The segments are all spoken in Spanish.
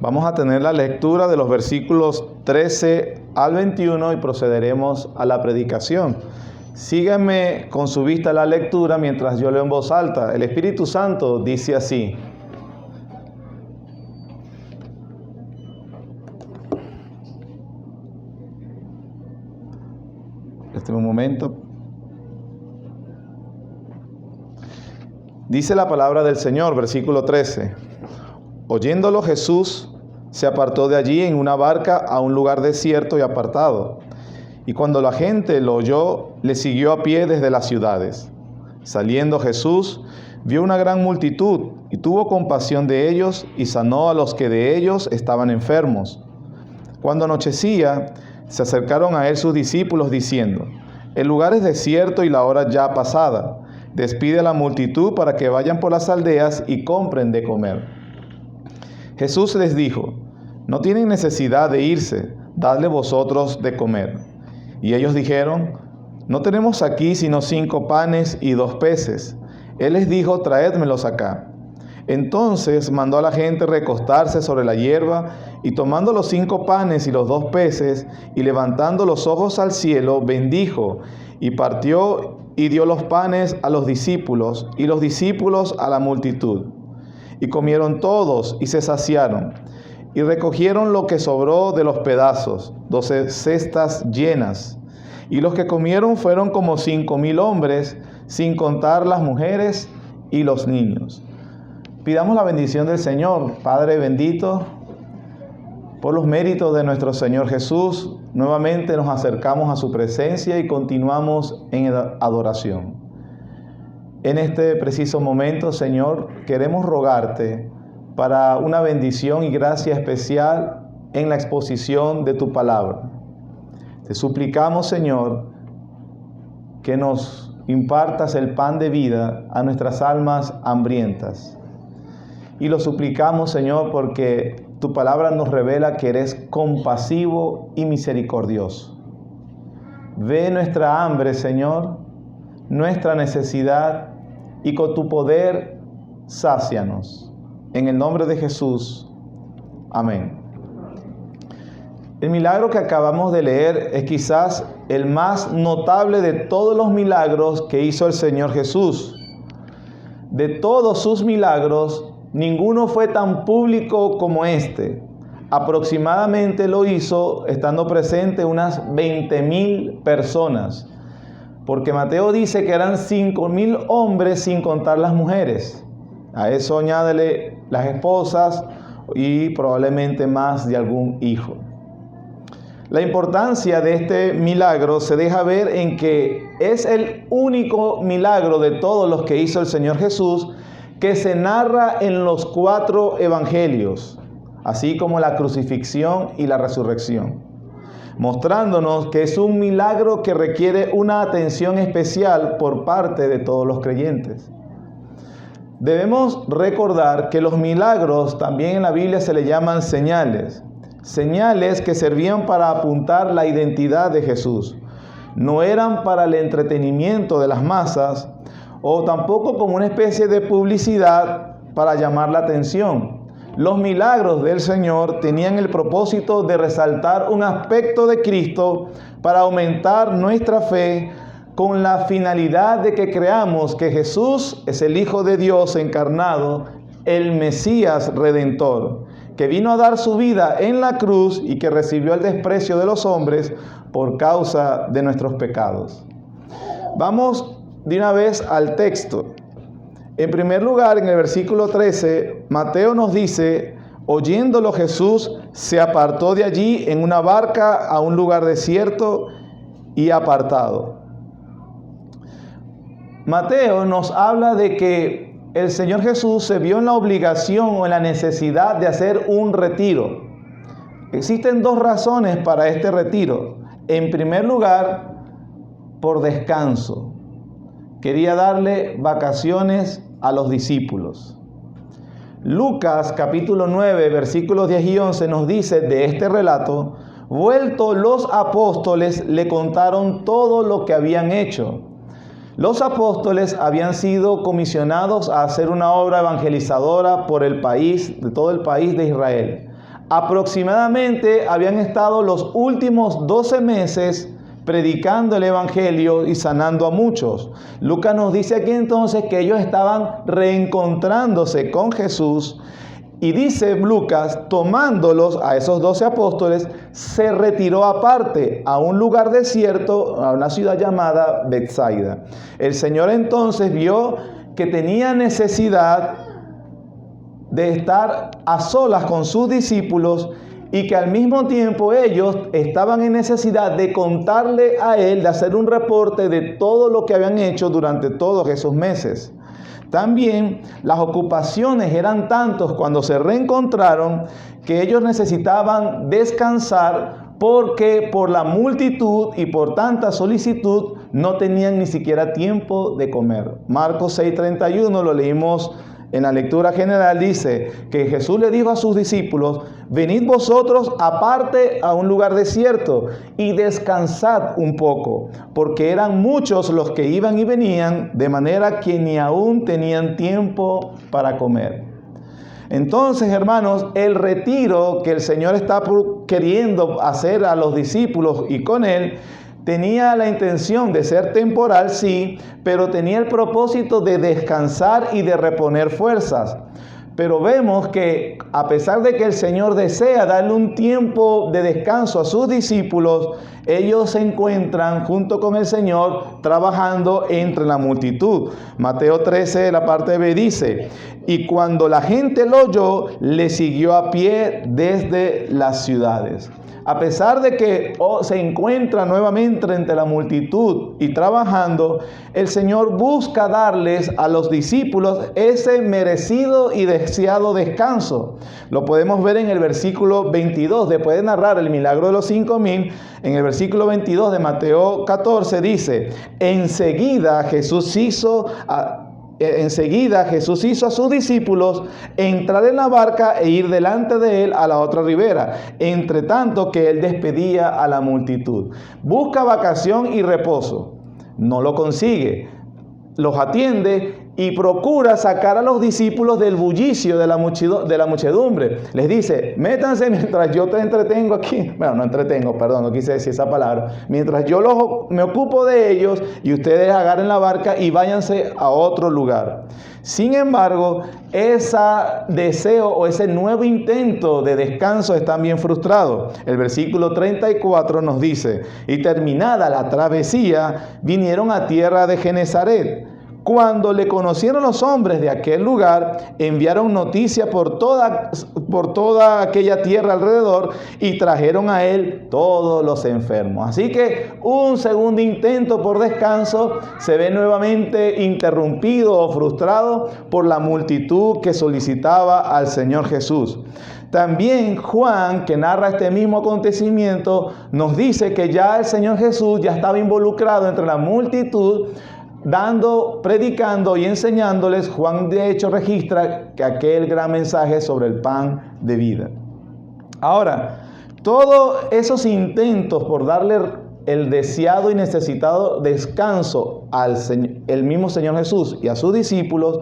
Vamos a tener la lectura de los versículos 13 al 21 y procederemos a la predicación. Síganme con su vista la lectura mientras yo leo en voz alta. El Espíritu Santo dice así. Un momento. Dice la palabra del Señor, versículo 13. Oyéndolo Jesús se apartó de allí en una barca a un lugar desierto y apartado. Y cuando la gente lo oyó, le siguió a pie desde las ciudades. Saliendo Jesús, vio una gran multitud y tuvo compasión de ellos y sanó a los que de ellos estaban enfermos. Cuando anochecía, se acercaron a él sus discípulos diciendo: el lugar es desierto y la hora ya pasada. Despide a la multitud para que vayan por las aldeas y compren de comer. Jesús les dijo: no tienen necesidad de irse, dadle vosotros de comer. Y ellos dijeron: no tenemos aquí sino 5 panes y 2 peces. Él les dijo: traédmelos acá. Entonces mandó a la gente recostarse sobre la hierba, y tomando los 5 panes y los 2 peces, y levantando los ojos al cielo, bendijo, y partió y dio los panes a los discípulos, y los discípulos a la multitud. Y comieron todos, y se saciaron, y recogieron lo que sobró de los pedazos, 12 cestas llenas. Y los que comieron fueron como 5,000 hombres, sin contar las mujeres y los niños. Pidamos la bendición del Señor. Padre bendito, por los méritos de nuestro Señor Jesús, nuevamente nos acercamos a su presencia y continuamos en adoración. En este preciso momento, Señor, queremos rogarte para una bendición y gracia especial en la exposición de tu palabra. Te suplicamos, Señor, que nos impartas el pan de vida a nuestras almas hambrientas. Y lo suplicamos, Señor, porque tu palabra nos revela que eres compasivo y misericordioso. Ve nuestra hambre, Señor, nuestra necesidad, y con tu poder sácianos. En el nombre de Jesús. Amén. El milagro que acabamos de leer es quizás el más notable de todos los milagros que hizo el Señor Jesús. De todos sus milagros, ninguno fue tan público como este. Aproximadamente lo hizo estando presente unas 20,000 personas. Porque Mateo dice que eran 5,000 hombres sin contar las mujeres. A eso añádele las esposas y probablemente más de algún hijo. La importancia de este milagro se deja ver en que es el único milagro de todos los que hizo el Señor Jesús que se narra en los 4 evangelios, así como la crucifixión y la resurrección, mostrándonos que es un milagro que requiere una atención especial por parte de todos los creyentes. Debemos recordar que los milagros también en la Biblia se le llaman señales. Señales que servían para apuntar la identidad de Jesús. No eran para el entretenimiento de las masas o tampoco como una especie de publicidad para llamar la atención. Los milagros del Señor tenían el propósito de resaltar un aspecto de Cristo para aumentar nuestra fe con la finalidad de que creamos que Jesús es el Hijo de Dios encarnado, el Mesías Redentor, que vino a dar su vida en la cruz y que recibió el desprecio de los hombres por causa de nuestros pecados. Vamos de una vez al texto. En primer lugar, en el versículo 13, Mateo nos dice: oyéndolo Jesús se apartó de allí en una barca a un lugar desierto y apartado. Mateo nos habla de que el Señor Jesús se vio en la obligación o en la necesidad de hacer un retiro. Existen 2 razones para este retiro. En primer lugar, por descanso. Quería darle vacaciones a los discípulos. Lucas capítulo 9, versículos 10 y 11 nos dice de este relato: vueltos los apóstoles le contaron todo lo que habían hecho. Los apóstoles habían sido comisionados a hacer una obra evangelizadora por el país, de todo el país de Israel. Aproximadamente habían estado los últimos 12 meses predicando el evangelio y sanando a muchos. Lucas nos dice aquí entonces que ellos estaban reencontrándose con Jesús. Y dice Lucas, tomándolos a esos 12 apóstoles, se retiró aparte a un lugar desierto, a una ciudad llamada Betsaida. El Señor entonces vio que tenía necesidad de estar a solas con sus discípulos y que al mismo tiempo ellos estaban en necesidad de contarle a Él, de hacer un reporte de todo lo que habían hecho durante todos esos meses. También las ocupaciones eran tantos cuando se reencontraron que ellos necesitaban descansar porque por la multitud y por tanta solicitud no tenían ni siquiera tiempo de comer. Marcos 6:31 lo leímos en la lectura general, dice que Jesús le dijo a sus discípulos: venid vosotros aparte a un lugar desierto y descansad un poco, porque eran muchos los que iban y venían, de manera que ni aún tenían tiempo para comer. Entonces, hermanos, el retiro que el Señor está queriendo hacer a los discípulos y con Él, tenía la intención de ser temporal, sí, pero tenía el propósito de descansar y de reponer fuerzas. Pero vemos que a pesar de que el Señor desea darle un tiempo de descanso a sus discípulos, ellos se encuentran junto con el Señor trabajando entre la multitud. Mateo 13, la parte B dice: y cuando la gente lo oyó, le siguió a pie desde las ciudades. A pesar de que se encuentra nuevamente entre la multitud y trabajando, el Señor busca darles a los discípulos ese merecido y deseado descanso. Lo podemos ver en el versículo 22, después de narrar el milagro de los 5,000, en el versículo 22 de Mateo 14 dice: enseguida Jesús hizo a sus discípulos entrar en la barca e ir delante de él a la otra ribera, entre tanto que él despedía a la multitud. Busca vacación y reposo, no lo consigue, los atiende y procura sacar a los discípulos del bullicio de la muchedumbre. Les dice: métanse mientras yo te entretengo aquí. Bueno, no entretengo, perdón, no quise decir esa palabra. Mientras yo me ocupo de ellos y ustedes agarren la barca y váyanse a otro lugar. Sin embargo, ese deseo o ese nuevo intento de descanso es también frustrado. El versículo 34 nos dice: y terminada la travesía, vinieron a tierra de Genesaret. Cuando le conocieron los hombres de aquel lugar, enviaron noticia por toda aquella tierra alrededor y trajeron a él todos los enfermos. Así que un segundo intento por descanso se ve nuevamente interrumpido o frustrado por la multitud que solicitaba al Señor Jesús. También Juan, que narra este mismo acontecimiento, nos dice que ya el Señor Jesús ya estaba involucrado entre la multitud, predicando y enseñándoles. Juan de hecho registra que aquel gran mensaje sobre el pan de vida. Ahora, todos esos intentos por darle el deseado y necesitado descanso el mismo Señor Jesús y a sus discípulos,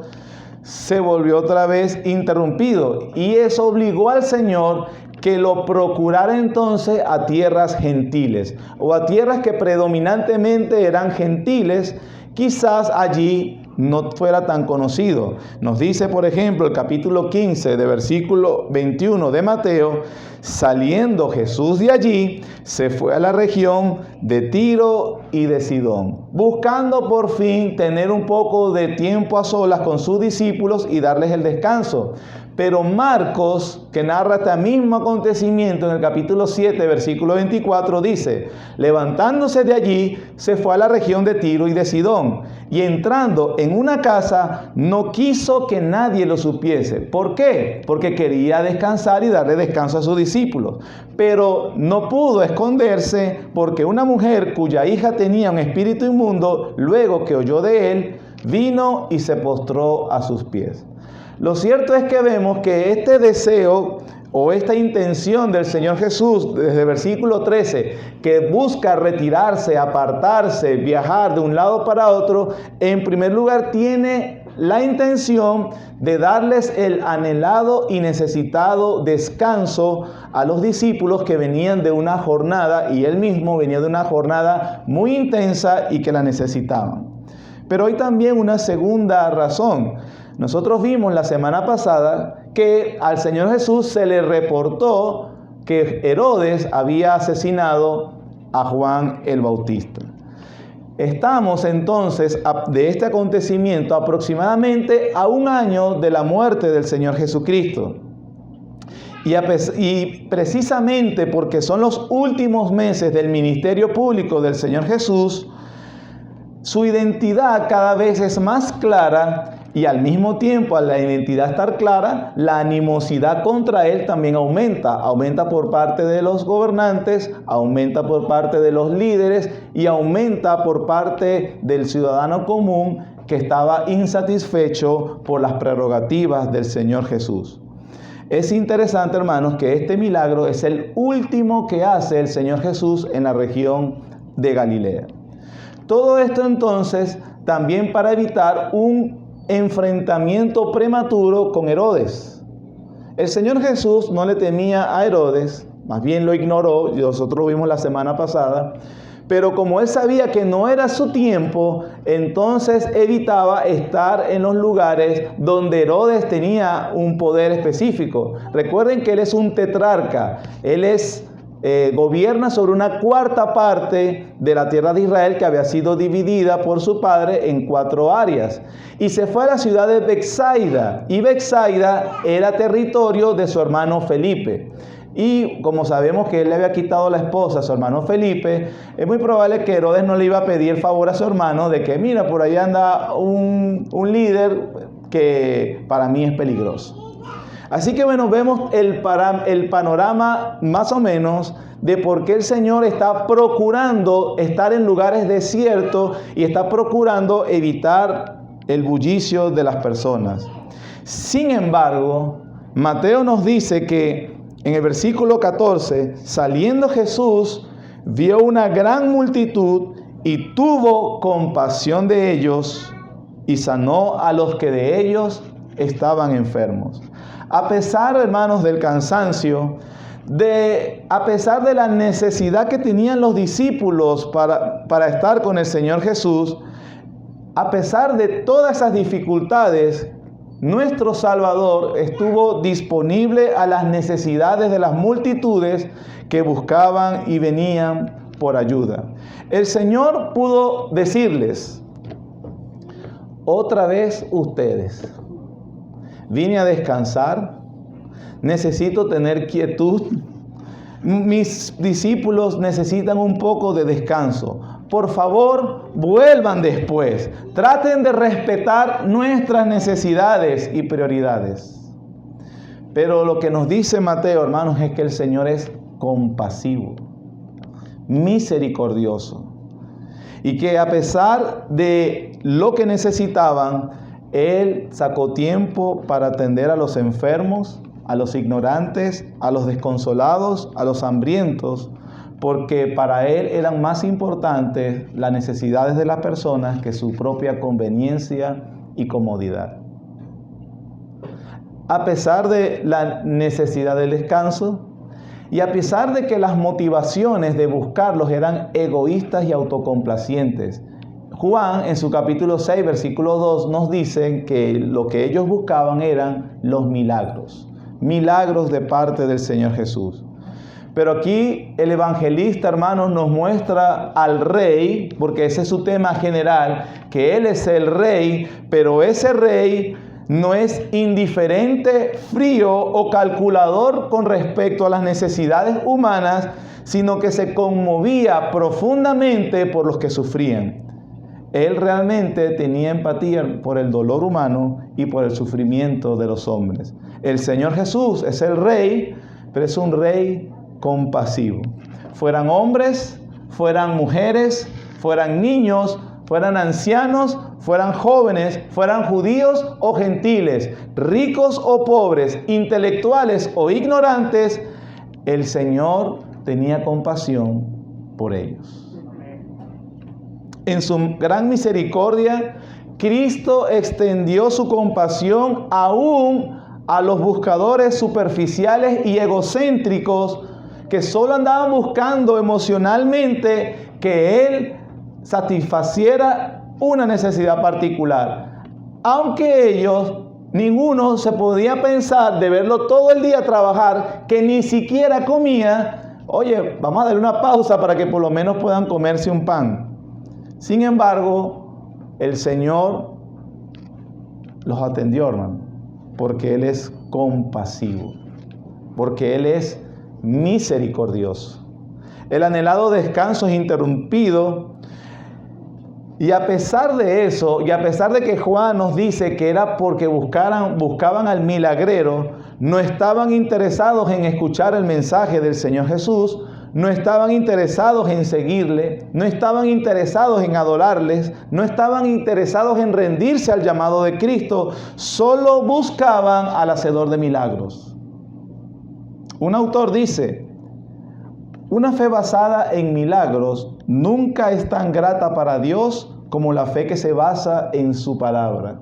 se volvió otra vez interrumpido, y eso obligó al Señor que lo procurara entonces a tierras gentiles, o a tierras que predominantemente eran gentiles. Quizás allí no fuera tan conocido. Nos dice, por ejemplo, el capítulo 15 de versículo 21 de Mateo: saliendo Jesús de allí, se fue a la región de Tiro y de Sidón, buscando por fin tener un poco de tiempo a solas con sus discípulos y darles el descanso. Pero Marcos, que narra este mismo acontecimiento en el capítulo 7, versículo 24, dice: levantándose de allí, se fue a la región de Tiro y de Sidón, y entrando en una casa, no quiso que nadie lo supiese. ¿Por qué? Porque quería descansar y darle descanso a sus discípulos. Pero no pudo esconderse, porque una mujer cuya hija tenía un espíritu inmundo, luego que oyó de él, vino y se postró a sus pies. Lo cierto es que vemos que este deseo o esta intención del Señor Jesús, desde el versículo 13, que busca retirarse, apartarse, viajar de un lado para otro, en primer lugar tiene la intención de darles el anhelado y necesitado descanso a los discípulos que venían de una jornada, y él mismo venía de una jornada muy intensa y que la necesitaban. Pero hay también una segunda razón. Nosotros vimos la semana pasada que al Señor Jesús se le reportó que Herodes había asesinado a Juan el Bautista. Estamos entonces de este acontecimiento aproximadamente a un año de la muerte del Señor Jesucristo. Y precisamente porque son los últimos meses del ministerio público del Señor Jesús, su identidad cada vez es más clara, y al mismo tiempo, al la identidad estar clara, la animosidad contra él también aumenta. Aumenta por parte de los gobernantes, aumenta por parte de los líderes y aumenta por parte del ciudadano común que estaba insatisfecho por las prerrogativas del Señor Jesús. Es interesante, hermanos, que este milagro es el último que hace el Señor Jesús en la región de Galilea. Todo esto entonces también para evitar un enfrentamiento prematuro con Herodes. El Señor Jesús no le temía a Herodes, más bien lo ignoró, y nosotros lo vimos la semana pasada, pero como él sabía que no era su tiempo, entonces evitaba estar en los lugares donde Herodes tenía un poder específico. Recuerden que él es un tetrarca, él gobierna sobre una cuarta parte de la tierra de Israel que había sido dividida por su padre en 4 áreas. Y se fue a la ciudad de Betsaida, y Betsaida era territorio de su hermano Felipe. Y como sabemos que él le había quitado la esposa a su hermano Felipe, es muy probable que Herodes no le iba a pedir el favor a su hermano de que, mira, por ahí anda un líder que para mí es peligroso. Así que bueno, vemos el panorama más o menos de por qué el Señor está procurando estar en lugares desiertos y está procurando evitar el bullicio de las personas. Sin embargo, Mateo nos dice que en el versículo 14, saliendo Jesús, vio una gran multitud y tuvo compasión de ellos y sanó a los que de ellos estaban enfermos. A pesar, hermanos, del cansancio, a pesar de la necesidad que tenían los discípulos para estar con el Señor Jesús, a pesar de todas esas dificultades, nuestro Salvador estuvo disponible a las necesidades de las multitudes que buscaban y venían por ayuda. El Señor pudo decirles, otra vez ustedes. Vine a descansar, necesito tener quietud. Mis discípulos necesitan un poco de descanso. Por favor, vuelvan después. Traten de respetar nuestras necesidades y prioridades. Pero lo que nos dice Mateo, hermanos, es que el Señor es compasivo, misericordioso. Y que a pesar de lo que necesitaban, Él sacó tiempo para atender a los enfermos, a los ignorantes, a los desconsolados, a los hambrientos, porque para Él eran más importantes las necesidades de las personas que su propia conveniencia y comodidad. A pesar de la necesidad del descanso y a pesar de que las motivaciones de buscarlos eran egoístas y autocomplacientes, Juan, en su capítulo 6, versículo 2, nos dice que lo que ellos buscaban eran los milagros. Milagros de parte del Señor Jesús. Pero aquí el evangelista, hermanos, nos muestra al rey, porque ese es su tema general, que Él es el rey, pero ese rey no es indiferente, frío o calculador con respecto a las necesidades humanas, sino que se conmovía profundamente por los que sufrían. Él realmente tenía empatía por el dolor humano y por el sufrimiento de los hombres. El Señor Jesús es el rey, pero es un rey compasivo. Fueran hombres, fueran mujeres, fueran niños, fueran ancianos, fueran jóvenes, fueran judíos o gentiles, ricos o pobres, intelectuales o ignorantes, el Señor tenía compasión por ellos. En su gran misericordia, Cristo extendió su compasión aún a los buscadores superficiales y egocéntricos que solo andaban buscando emocionalmente que Él satisfaciera una necesidad particular. Aunque ellos, ninguno se podía pensar de verlo todo el día trabajar, que ni siquiera comía. Oye, vamos a darle una pausa para que por lo menos puedan comerse un pan. Sin embargo, el Señor los atendió, hermano, porque Él es compasivo, porque Él es misericordioso. El anhelado descanso es interrumpido, y a pesar de eso, y a pesar de que Juan nos dice que era porque buscaban al milagrero, no estaban interesados en escuchar el mensaje del Señor Jesús, no estaban interesados en seguirle, no estaban interesados en adorarles, no estaban interesados en rendirse al llamado de Cristo, solo buscaban al hacedor de milagros. Un autor dice: una fe basada en milagros nunca es tan grata para Dios como la fe que se basa en su palabra.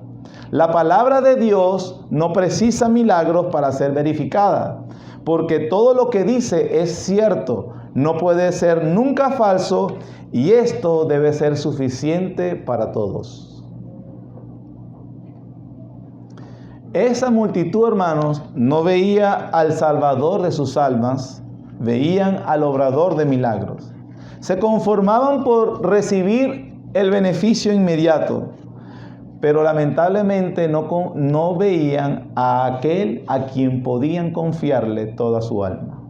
La palabra de Dios no precisa milagros para ser verificada, porque todo lo que dice es cierto, no puede ser nunca falso, y esto debe ser suficiente para todos. Esa multitud, hermanos, no veía al Salvador de sus almas, veían al obrador de milagros. Se conformaban por recibir el beneficio inmediato, pero lamentablemente no veían a aquel a quien podían confiarle toda su alma.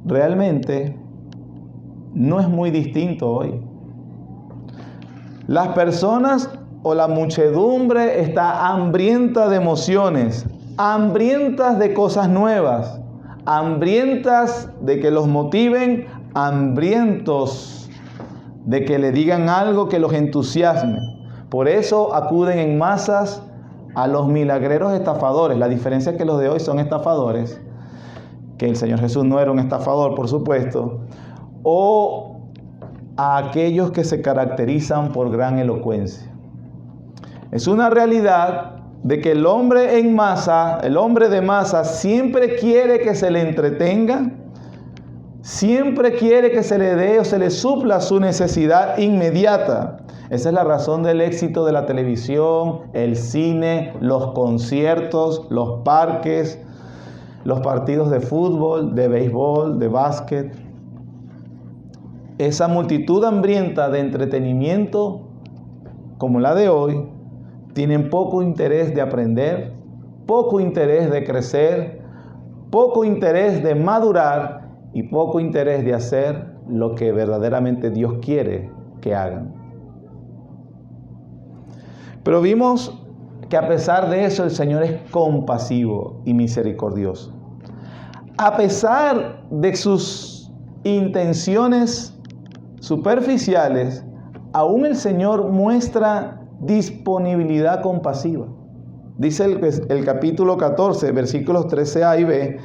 Realmente no es muy distinto hoy. Las personas o la muchedumbre está hambrienta de emociones, hambrientas de cosas nuevas, hambrientas de que los motiven, hambrientos de que le digan algo que los entusiasme. Por eso acuden en masas a los milagreros estafadores. La diferencia es que los de hoy son estafadores, que el Señor Jesús no era un estafador, por supuesto, o a aquellos que se caracterizan por gran elocuencia. Es una realidad de que el hombre en masa, el hombre de masa, siempre quiere que se le entretenga, siempre quiere que se le dé o se le supla su necesidad inmediata. Esa es la razón del éxito de la televisión, el cine, los conciertos, los parques, los partidos de fútbol, de béisbol, de básquet. Esa multitud hambrienta de entretenimiento, como la de hoy, tienen poco interés de aprender, poco interés de crecer, poco interés de madurar y poco interés de hacer lo que verdaderamente Dios quiere que hagan. Pero vimos que a pesar de eso el Señor es compasivo y misericordioso. A pesar de sus intenciones superficiales, aún el Señor muestra disponibilidad compasiva. Dice el capítulo 14, versículos 13a y b: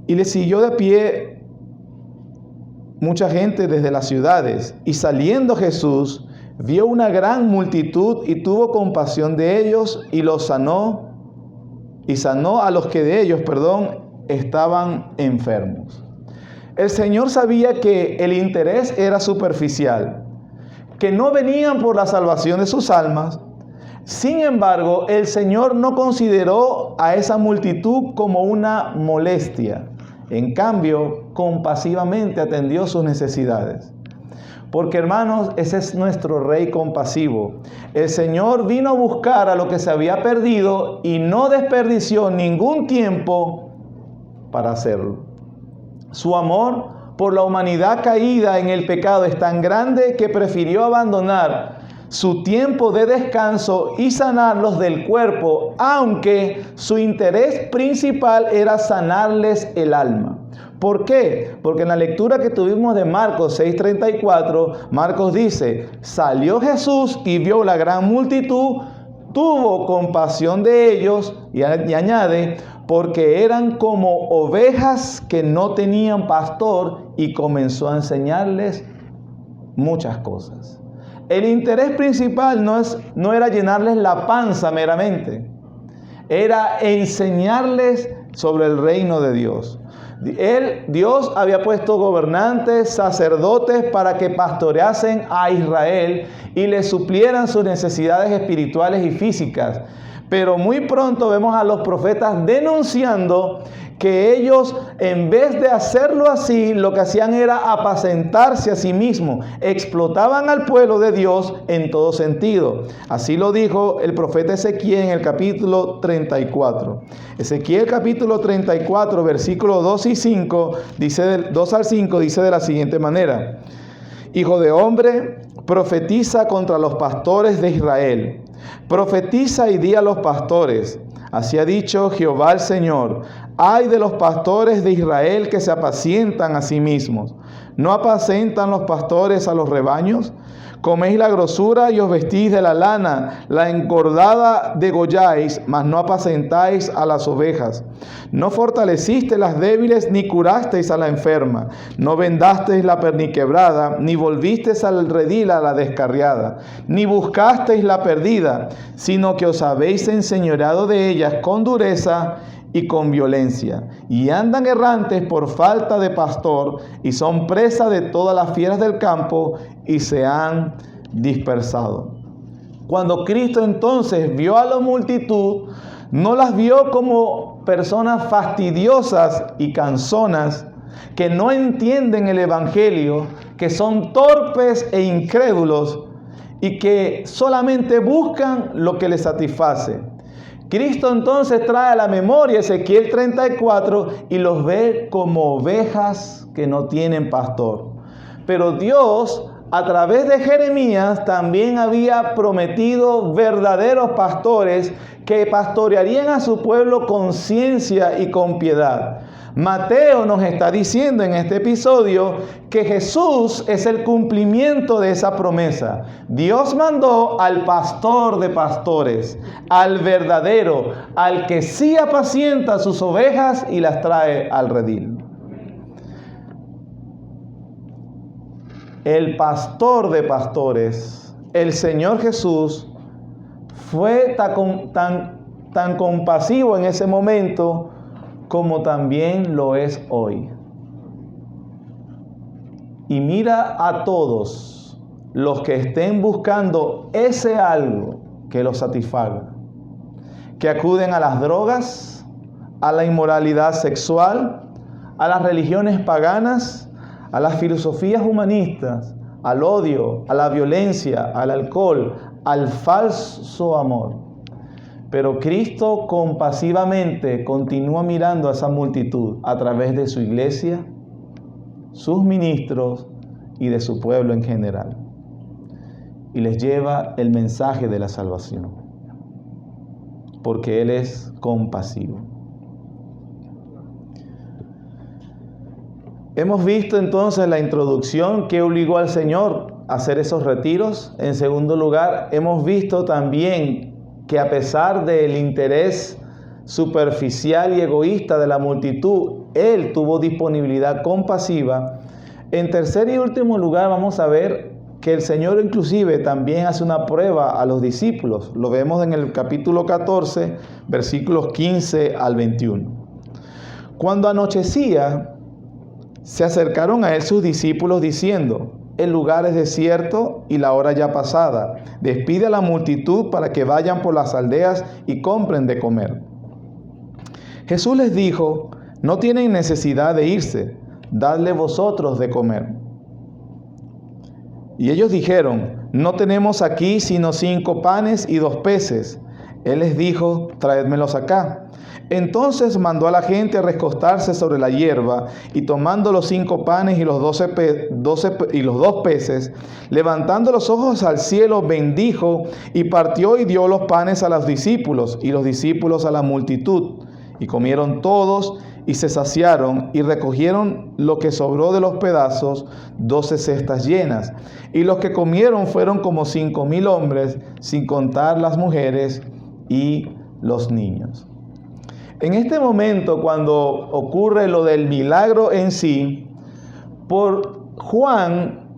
y le siguió de pie mucha gente desde las ciudades, y saliendo Jesús vio una gran multitud y tuvo compasión de ellos y los sanó, y sanó a los que de ellos, estaban enfermos. El Señor sabía que el interés era superficial, que no venían por la salvación de sus almas. Sin embargo, el Señor no consideró a esa multitud como una molestia. En cambio, compasivamente atendió sus necesidades. Porque, hermanos, ese es nuestro Rey compasivo. El Señor vino a buscar a lo que se había perdido y no desperdició ningún tiempo para hacerlo. Su amor por la humanidad caída en el pecado es tan grande que prefirió abandonar su tiempo de descanso y sanarlos del cuerpo, aunque su interés principal era sanarles el alma. ¿Por qué? Porque en la lectura que tuvimos de Marcos 6:34, Marcos dice: salió Jesús y vio la gran multitud, tuvo compasión de ellos, y añade: porque eran como ovejas que no tenían pastor, y comenzó a enseñarles muchas cosas. el interés principal no era llenarles la panza meramente, era enseñarles sobre el reino de Dios. Dios había puesto gobernantes, sacerdotes para que pastoreasen a Israel y le suplieran sus necesidades espirituales y físicas. Pero muy pronto vemos a los profetas denunciando que ellos, en vez de hacerlo así, lo que hacían era apacentarse a sí mismos. Explotaban al pueblo de Dios en todo sentido. Así lo dijo el profeta Ezequiel en el capítulo 34. Ezequiel capítulo 34, versículos 2 y 5, dice 2 al 5, dice de la siguiente manera: Hijo de hombre, profetiza contra los pastores de Israel. Profetiza y di a los pastores: así ha dicho Jehová el Señor: ay de los pastores de Israel que se apacientan a sí mismos. ¿No apacentan los pastores a los rebaños? Coméis la grosura y os vestís de la lana, la engordada degolláis, mas no apacentáis a las ovejas. No fortalecisteis las débiles, ni curasteis a la enferma. No vendasteis la perniquebrada, ni volvisteis al redil a la descarriada. Ni buscasteis la perdida, sino que os habéis enseñoreado de ellas con dureza y con violencia, y andan errantes por falta de pastor, y son presa de todas las fieras del campo, y se han dispersado. Cuando Cristo entonces vio a la multitud, no las vio como personas fastidiosas y cansonas, que no entienden el evangelio, que son torpes e incrédulos, y que solamente buscan lo que les satisface. Cristo entonces trae a la memoria Ezequiel 34 y los ve como ovejas que no tienen pastor. Pero Dios, a través de Jeremías, también había prometido verdaderos pastores que pastorearían a su pueblo con ciencia y con piedad. Mateo nos está diciendo en este episodio que Jesús es el cumplimiento de esa promesa. Dios mandó al pastor de pastores, al verdadero, al que sí apacienta sus ovejas y las trae al redil. El pastor de pastores, el Señor Jesús, fue tan compasivo en ese momento como también lo es hoy. Y mira a todos los que estén buscando ese algo que los satisfaga, que acuden a las drogas, a la inmoralidad sexual, a las religiones paganas, a las filosofías humanistas, al odio, a la violencia, al alcohol, al falso amor. Pero Cristo compasivamente continúa mirando a esa multitud a través de su iglesia, sus ministros y de su pueblo en general. Y les lleva el mensaje de la salvación, porque Él es compasivo. Hemos visto entonces la introducción que obligó al Señor a hacer esos retiros. En segundo lugar, hemos visto también que a pesar del interés superficial y egoísta de la multitud, Él tuvo disponibilidad compasiva. En tercer y último lugar, vamos a ver que el Señor inclusive también hace una prueba a los discípulos. Lo vemos en el capítulo 14, versículos 15 al 21. Cuando anochecía, se acercaron a Él sus discípulos diciendo: el lugar es desierto y la hora ya pasada. Despide a la multitud para que vayan por las aldeas y compren de comer. Jesús les dijo: no tienen necesidad de irse, dadle vosotros de comer. Y ellos dijeron: no tenemos aquí sino 5 panes y 2 peces. Él les dijo: traédmelos acá. Entonces mandó a la gente a recostarse sobre la hierba, y tomando los 5 panes y los 2 peces, levantando los ojos al cielo, bendijo y partió y dio los panes a los discípulos, y los discípulos a la multitud. Y comieron todos y se saciaron, y recogieron lo que sobró de los pedazos, 12 cestas llenas. Y los que comieron fueron como 5,000 hombres, sin contar las mujeres y los niños. En este momento, cuando ocurre lo del milagro en sí, por Juan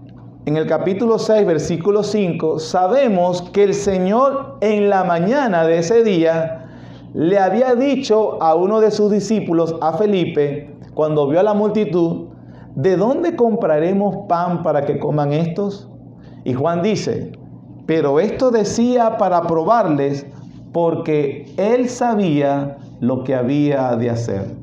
en el capítulo 6, versículo 5, sabemos que el Señor en la mañana de ese día le había dicho a uno de sus discípulos, a Felipe, cuando vio a la multitud, ¿de dónde compraremos pan para que coman estos? Y Juan dice, pero esto decía para probarles, porque él sabía lo que había de hacer.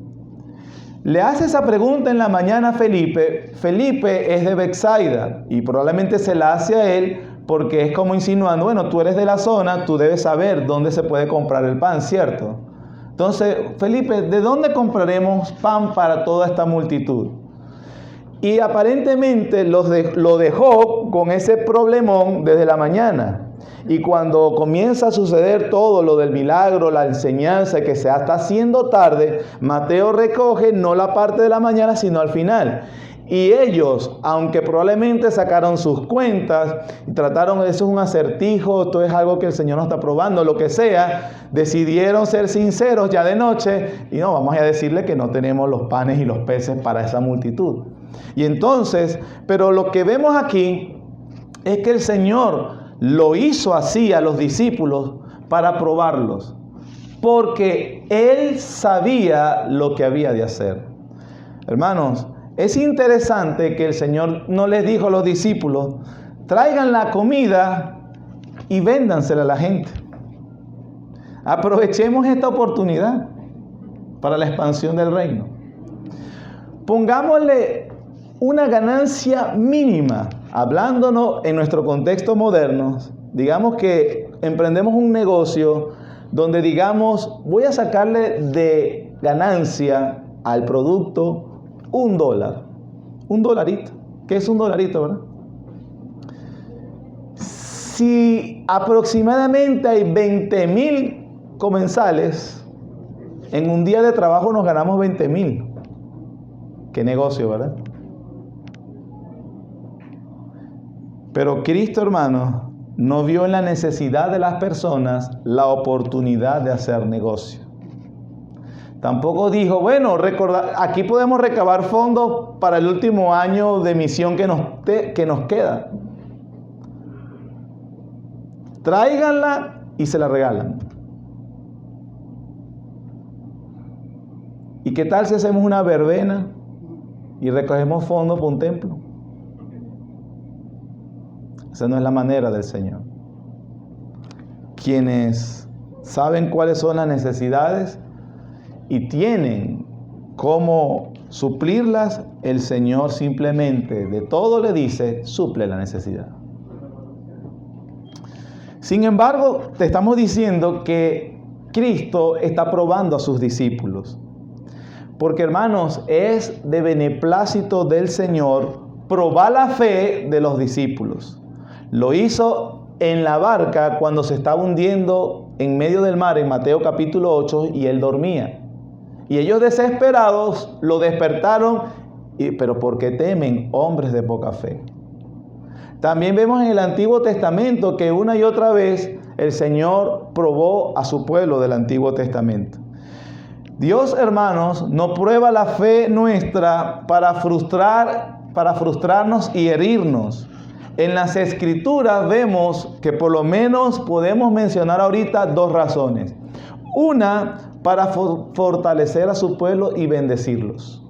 Le hace esa pregunta en la mañana a Felipe. Felipe es de Betsaida y probablemente se la hace a él porque es como insinuando, bueno, tú eres de la zona, tú debes saber dónde se puede comprar el pan, ¿cierto? Entonces, Felipe, ¿de dónde compraremos pan para toda esta multitud? Y aparentemente lo dejó con ese problemón desde la mañana. Y cuando comienza a suceder todo lo del milagro, la enseñanza, que se está haciendo tarde, Mateo recoge no la parte de la mañana, sino al final. Y ellos, aunque probablemente sacaron sus cuentas, y trataron, eso es un acertijo, esto es algo que el Señor nos está probando, lo que sea, decidieron ser sinceros ya de noche, y no, vamos a decirle que no tenemos los panes y los peces para esa multitud. Y entonces, pero lo que vemos aquí es que el Señor lo hizo así a los discípulos para probarlos, porque Él sabía lo que había de hacer. Hermanos, es interesante que el Señor no les dijo a los discípulos, traigan la comida y véndansela a la gente. Aprovechemos esta oportunidad para la expansión del reino. Pongámosle una ganancia mínima, hablándonos en nuestro contexto moderno. Digamos que emprendemos un negocio donde digamos, voy a sacarle de ganancia al producto $1. $1. ¿Qué es $1, verdad? Si aproximadamente hay 20,000 comensales, en un día de trabajo nos ganamos 20,000. Qué negocio, ¿verdad? Pero Cristo, hermano, no vio en la necesidad de las personas la oportunidad de hacer negocio. Tampoco dijo, bueno, aquí podemos recabar fondos para el último año de misión que nos queda. Tráiganla y se la regalan. ¿Y qué tal si hacemos una verbena y recogemos fondos para un templo? Esa no es la manera del Señor. Quienes saben cuáles son las necesidades y tienen cómo suplirlas, el Señor simplemente de todo le dice, suple la necesidad. Sin embargo, te estamos diciendo que Cristo está probando a sus discípulos. Porque, hermanos, es de beneplácito del Señor probar la fe de los discípulos. Lo hizo en la barca cuando se estaba hundiendo en medio del mar en Mateo capítulo 8 y él dormía. Y ellos desesperados lo despertaron, pero ¿por qué temen, hombres de poca fe? También vemos en el Antiguo Testamento que una y otra vez el Señor probó a su pueblo del Antiguo Testamento. Dios, hermanos, no prueba la fe nuestra para frustrarnos y herirnos. En las Escrituras vemos que por lo menos podemos mencionar ahorita dos razones. Una, para fortalecer a su pueblo y bendecirlos.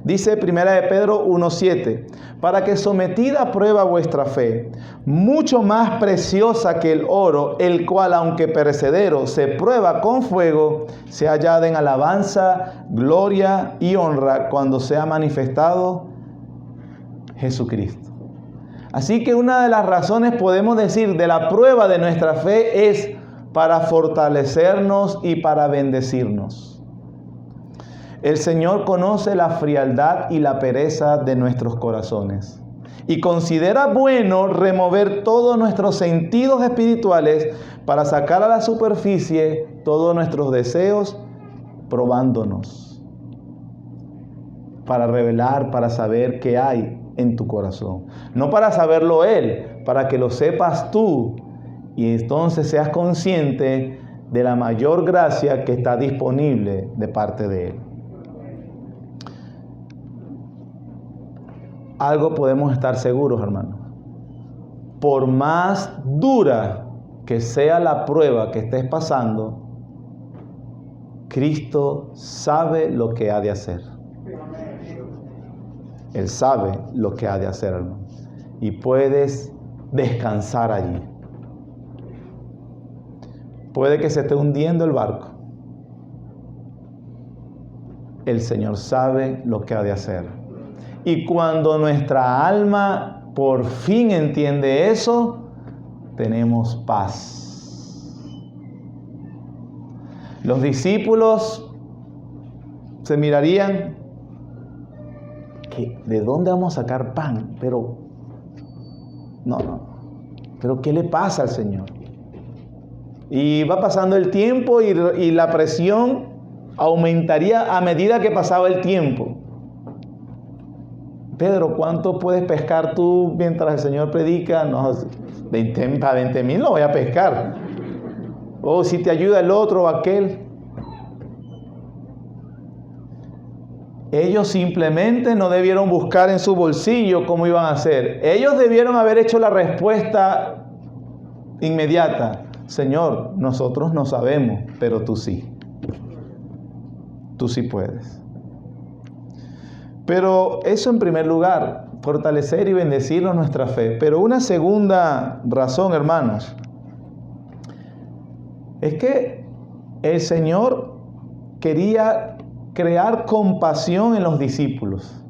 Dice 1 Pedro 1:7, para que sometida a prueba vuestra fe, mucho más preciosa que el oro, el cual aunque perecedero se prueba con fuego, se hallada en alabanza, gloria y honra cuando sea manifestado Jesucristo. Así que una de las razones, podemos decir, de la prueba de nuestra fe es para fortalecernos y para bendecirnos. El Señor conoce la frialdad y la pereza de nuestros corazones y considera bueno remover todos nuestros sentidos espirituales para sacar a la superficie todos nuestros deseos, probándonos, para revelar, para saber qué hay en tu corazón. No para saberlo Él, para que lo sepas tú y entonces seas consciente de la mayor gracia que está disponible de parte de Él. Algo podemos estar seguros, hermanos. por más dura que sea la prueba que estés pasando, Cristo sabe lo que ha de hacer. Él sabe lo que ha de hacer, hermano. Y puedes descansar allí. Puede que se esté hundiendo el barco. El Señor sabe lo que ha de hacer. Y cuando nuestra alma por fin entiende eso, tenemos paz. Los discípulos se mirarían, ¿de dónde vamos a sacar pan? Pero ¿qué le pasa al Señor? Y va pasando el tiempo y la presión aumentaría a medida que pasaba el tiempo. Pedro, ¿cuánto puedes pescar tú mientras el Señor predica? No, 20,000 no voy a pescar. O si te ayuda el otro o aquel. Ellos simplemente no debieron buscar en su bolsillo cómo iban a hacer. Ellos debieron haber hecho la respuesta inmediata. Señor, nosotros no sabemos, pero tú sí. Tú sí puedes. Pero eso en primer lugar, fortalecer y bendecirnos nuestra fe. Pero una segunda razón, hermanos, es que el Señor quería crear compasión en los discípulos.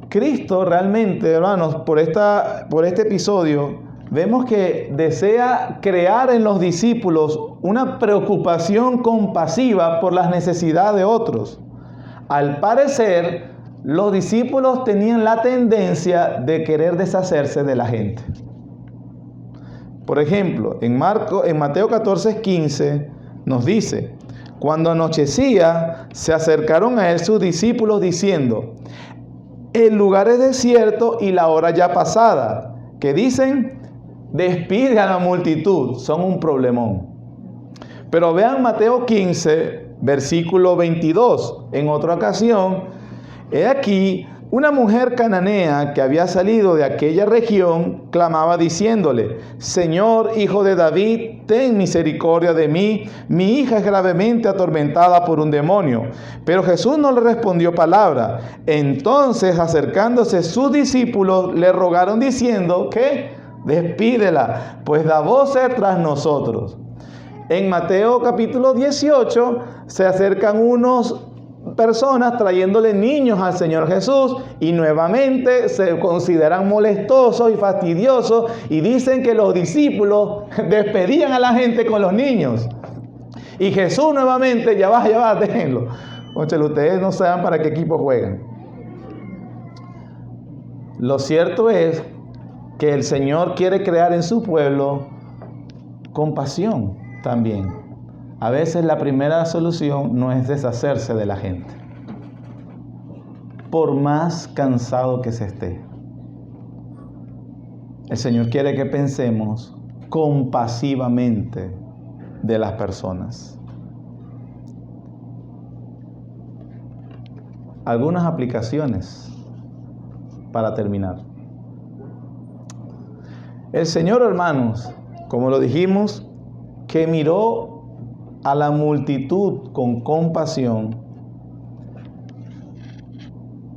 Cristo realmente, hermanos, por este episodio, vemos que desea crear en los discípulos una preocupación compasiva por las necesidades de otros. Al parecer, los discípulos tenían la tendencia de querer deshacerse de la gente. Por ejemplo, en Mateo 14:15 nos dice: cuando anochecía, se acercaron a él sus discípulos diciendo: el lugar es desierto y la hora ya pasada. ¿Qué dicen? Despide a la multitud. Son un problemón. Pero vean Mateo 15, versículo 22. En otra ocasión, he aquí una mujer cananea que había salido de aquella región clamaba diciéndole: Señor, hijo de David, ten misericordia de mí, mi hija es gravemente atormentada por un demonio. Pero Jesús no le respondió palabra. Entonces, acercándose sus discípulos, le rogaron diciendo que despídela, pues da voces tras nosotros. En Mateo capítulo 18 se acercan unos personas trayéndole niños al Señor Jesús y nuevamente se consideran molestosos y fastidiosos y dicen que los discípulos despedían a la gente con los niños. Y Jesús nuevamente, ya va, déjenlo. Conchale, ustedes no saben para qué equipo juegan. Lo cierto es que el Señor quiere crear en su pueblo compasión también. A veces la primera solución no es deshacerse de la gente, por más cansado que se esté. El Señor quiere que pensemos compasivamente de las personas. Algunas aplicaciones para terminar. El Señor, hermanos, como lo dijimos, que miró a la multitud con compasión,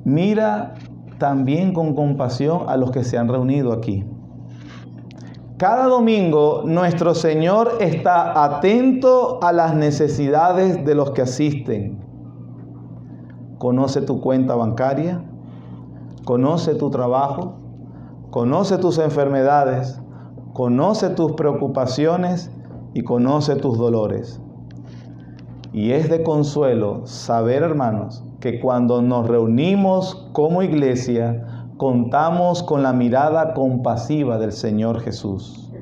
mira también con compasión a los que se han reunido aquí. Cada domingo nuestro Señor está atento a las necesidades de los que asisten. Conoce tu cuenta bancaria, conoce tu trabajo, conoce tus enfermedades, conoce tus preocupaciones y conoce tus dolores. Y es de consuelo saber, hermanos, que cuando nos reunimos como iglesia, contamos con la mirada compasiva del Señor Jesús.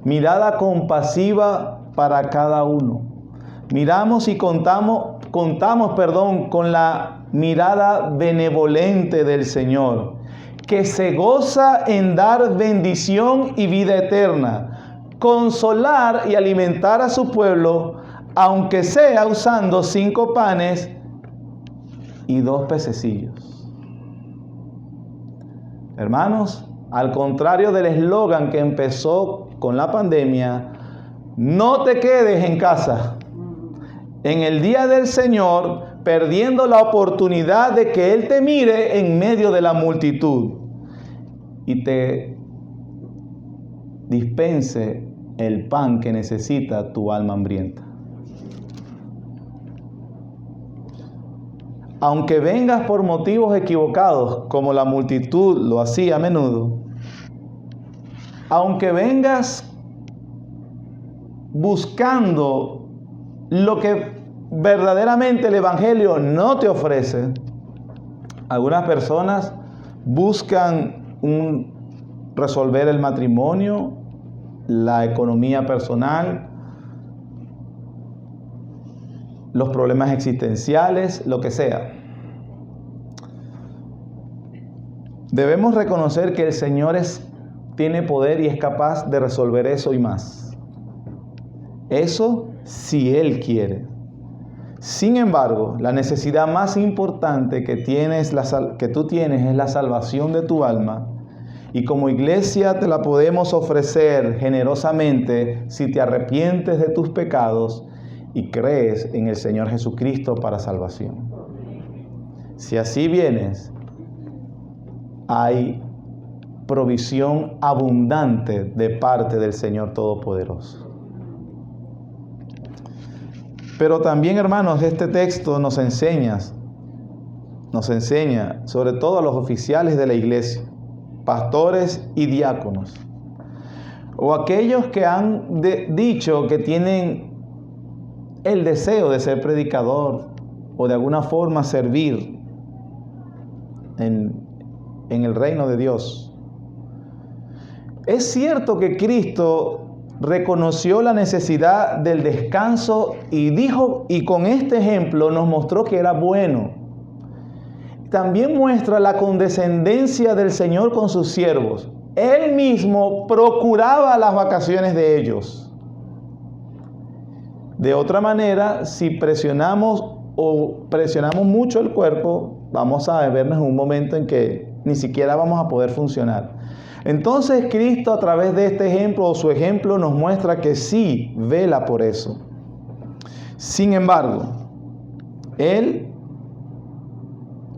Mirada compasiva para cada uno. Miramos y contamos con la mirada benevolente del Señor, que se goza en dar bendición y vida eterna, consolar y alimentar a su pueblo, aunque sea usando 5 panes y 2 pececillos. Hermanos, Al contrario del eslogan que empezó con la pandemia, no te quedes en casa. En el día del Señor, perdiendo la oportunidad de que Él te mire en medio de la multitud y te dispense el pan que necesita tu alma hambrienta. Aunque vengas por motivos equivocados, como la multitud lo hacía a menudo, aunque vengas buscando lo que verdaderamente el Evangelio no te ofrece, algunas personas buscan resolver el matrimonio, la economía personal, los problemas existenciales, lo que sea. Debemos reconocer que el Señor tiene poder y es capaz de resolver eso y más. Eso si Él quiere. Sin embargo, la necesidad más importante que tú tienes es la salvación de tu alma. Y como iglesia te la podemos ofrecer generosamente si te arrepientes de tus pecados y crees en el Señor Jesucristo para salvación. Si así vienes, hay provisión abundante de parte del Señor Todopoderoso. Pero también, hermanos, este texto nos enseña, sobre todo a los oficiales de la iglesia, pastores y diáconos, o aquellos que han dicho que tienen el deseo de ser predicador o de alguna forma servir en el reino de Dios. Es cierto que Cristo reconoció la necesidad del descanso y dijo, y con este ejemplo nos mostró que era bueno. También muestra la condescendencia del Señor con sus siervos. Él mismo procuraba las vacaciones de ellos. De otra manera, si presionamos mucho el cuerpo, vamos a vernos en un momento en que ni siquiera vamos a poder funcionar. Entonces Cristo, a través de este ejemplo o su ejemplo, nos muestra que sí vela por eso. Sin embargo, Él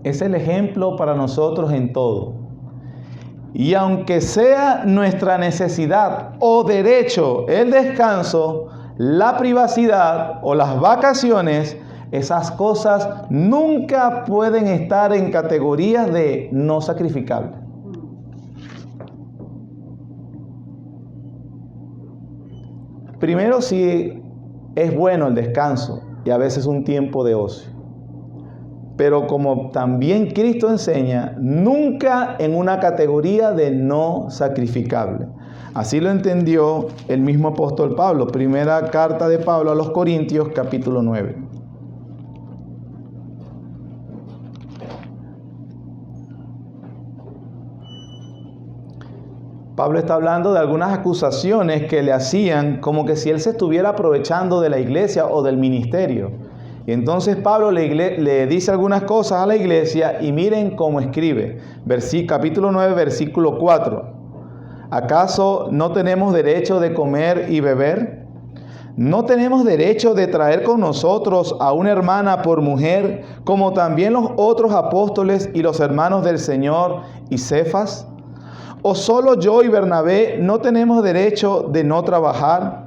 es el ejemplo para nosotros en todo. Y aunque sea nuestra necesidad o derecho el descanso, la privacidad o las vacaciones, esas cosas nunca pueden estar en categorías de no sacrificables. Primero, sí es bueno el descanso y a veces un tiempo de ocio. Pero como también Cristo enseña, nunca en una categoría de no sacrificable. Así lo entendió el mismo apóstol Pablo. Primera carta de Pablo a los Corintios, capítulo 9. Pablo está hablando de algunas acusaciones que le hacían como que si él se estuviera aprovechando de la iglesia o del ministerio. Y entonces Pablo le dice algunas cosas a la iglesia y miren cómo escribe. Capítulo 9, versículo 4. ¿Acaso no tenemos derecho de comer y beber? ¿No tenemos derecho de traer con nosotros a una hermana por mujer, como también los otros apóstoles y los hermanos del Señor y Cefas? ¿O solo yo y Bernabé no tenemos derecho de no trabajar?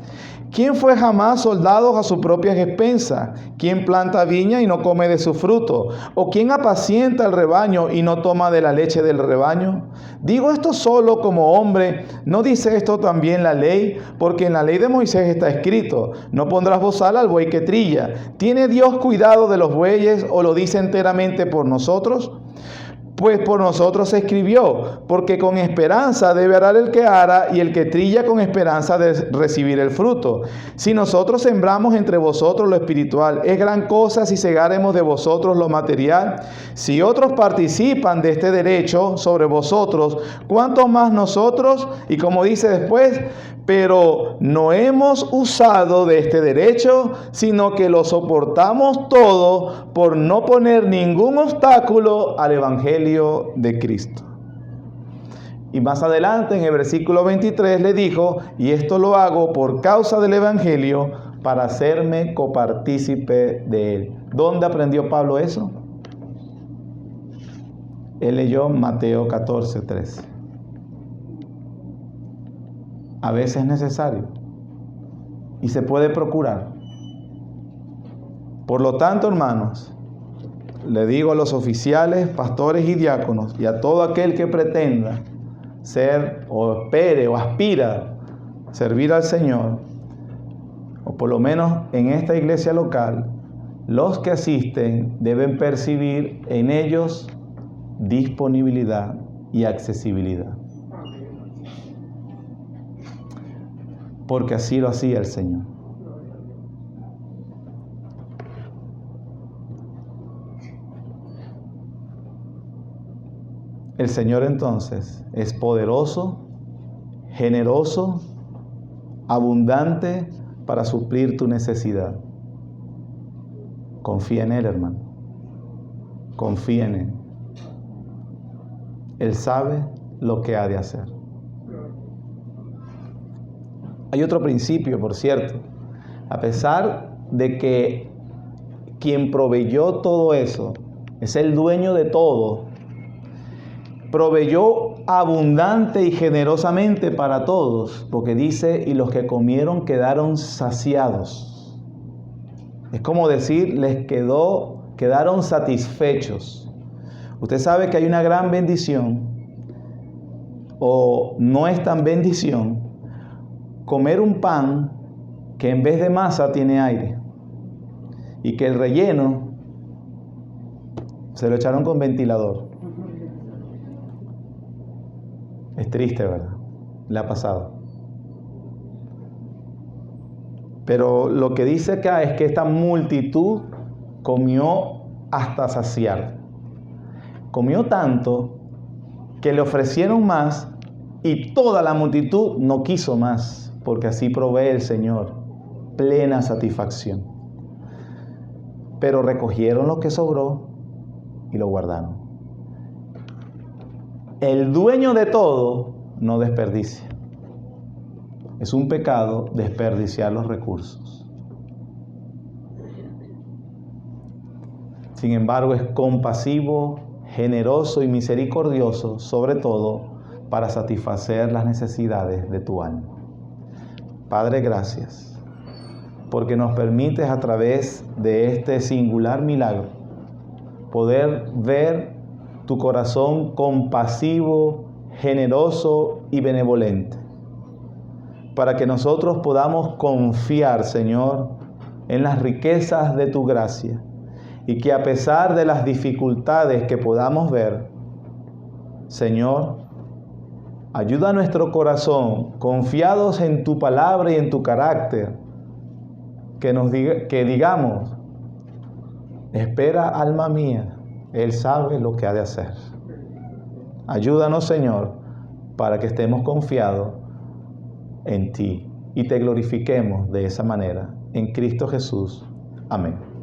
¿Quién fue jamás soldado a su propia expensa? ¿Quién planta viña y no come de su fruto? ¿O quién apacienta el rebaño y no toma de la leche del rebaño? Digo esto solo como hombre, ¿no dice esto también la ley? Porque en la ley de Moisés está escrito, no pondrás bozal al buey que trilla. ¿Tiene Dios cuidado de los bueyes o lo dice enteramente por nosotros? Pues por nosotros se escribió, porque con esperanza debe arar el que ara y el que trilla con esperanza de recibir el fruto. Si nosotros sembramos entre vosotros lo espiritual, es gran cosa si segaremos de vosotros lo material. Si otros participan de este derecho sobre vosotros, ¿cuánto más nosotros? Y como dice después, pero no hemos usado de este derecho, sino que lo soportamos todo por no poner ningún obstáculo al Evangelio de Cristo. Y más adelante, en el versículo 23, le dijo, y esto lo hago por causa del Evangelio, para hacerme copartícipe de él. ¿Dónde aprendió Pablo eso? Él leyó Mateo 14, 13. A veces es necesario y se puede procurar. Por lo tanto, hermanos, le digo a los oficiales, pastores y diáconos y a todo aquel que pretenda ser o espere o aspira a servir al Señor, o por lo menos en esta iglesia local, los que asisten deben percibir en ellos disponibilidad y accesibilidad. Porque así lo hacía el Señor. El Señor entonces es poderoso, generoso, abundante para suplir tu necesidad. Confía en Él, hermano. Confía en Él. Él sabe lo que ha de hacer. Hay otro principio, por cierto. A pesar de que quien proveyó todo eso es el dueño de todo, proveyó abundante y generosamente para todos, porque dice, y los que comieron quedaron saciados. Es como decir, quedaron satisfechos. Usted sabe que hay una gran bendición, o no es tan bendición, comer un pan que en vez de masa tiene aire, y que el relleno se lo echaron con ventilador. Es triste, ¿verdad? Le ha pasado. Pero lo que dice acá es que esta multitud comió hasta saciar. Comió tanto que le ofrecieron más y toda la multitud no quiso más, porque así provee el Señor plena satisfacción. Pero recogieron lo que sobró y lo guardaron. El dueño de todo no desperdicia. Es un pecado desperdiciar los recursos. Sin embargo, es compasivo, generoso y misericordioso, sobre todo para satisfacer las necesidades de tu alma. Padre, gracias, porque nos permites a través de este singular milagro poder ver tu corazón compasivo, generoso y benevolente, para que nosotros podamos confiar, Señor, en las riquezas de tu gracia, y que a pesar de las dificultades que podamos ver, Señor, ayuda a nuestro corazón, confiados en tu palabra y en tu carácter, que digamos, espera, alma mía, Él sabe lo que ha de hacer. Ayúdanos, Señor, para que estemos confiados en ti y te glorifiquemos de esa manera. En Cristo Jesús. Amén.